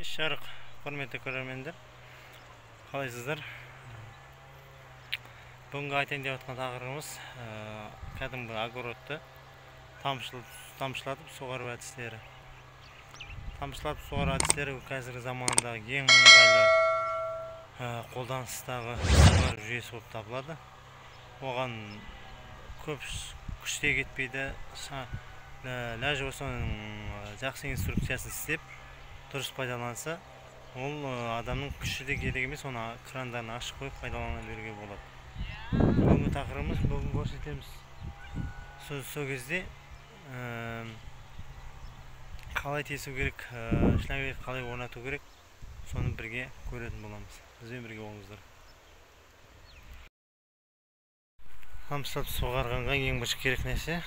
Кеш жарық, құрметті көрермендер, қалайсыздар? Бүгінгі айтайын деп жатқан тақырыбымыз кәдімгі огородты тамшылатып суғару әдістері. Тамшылатып суғару әдістері қазіргі замандағы ең ыңғайлы қолданыстағы суғару жүйесі болып табылады. Оған көп күш те кетпейді. Ләжі осының жақсы инструкциясын істеп дұрыс пайдаланса, ол адамның күші де керек емес, оны крандарын ашып қойып пайдалана беруге болады. Бүгінгі тақырыбымыз, бүгін көрсетеміз. Сол кезде қалай тесу керек, шлангерді қалай орнату керек, соны бірге көретін боламыз. Бізбен бірге болыңыздар. Тамшылатып суғарғанға ең бірінші керек нәрсе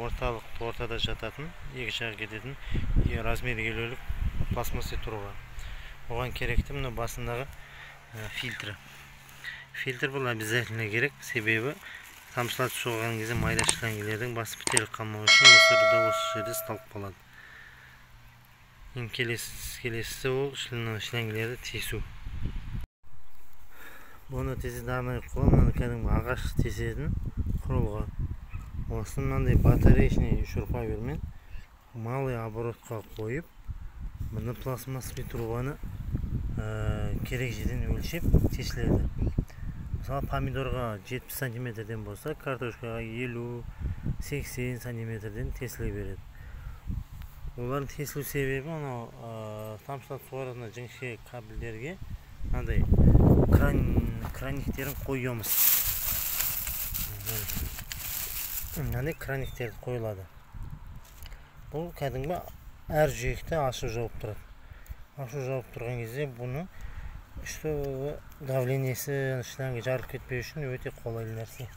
ортада жататын, екі жағы кететін размері елеулік пластмасса труба. Оған керекті мына басындағы фильтр. Фильтр бұл обязательно керек, себебі тамшылатып суғарған кезде майда шлангілердің басы бітеліп қалмау үшін мусорды осы жерде ұсталып қалады. Ең келесісі ол шлангілерді тесу. Бұны теседі арнайы қолданады кәдімгі ағаш тесетін құрылғы. Осыны мынандай батареечный шурупавермен малый оборотқа қойып, бұны пластмассовый трубаны керек жерден өлшеп тесіледі. Мысалы, помидорға 70 сантиметрден болса, картошкаға 50-80 сантиметрден тесіле береді. Олардың тесілу себебі тамшылатып суғаратын жіңішке кабельдерге мынандай краниктерін қоямыз. Мынандай краниктерді қойылады. Бұл кәдімгі әр жүйекті ашып жауып тұрады. Ашып жауып тұрған кезде бұны давлениесі шланга жарылып кетпеу үшін өте қолайлы нәрсе.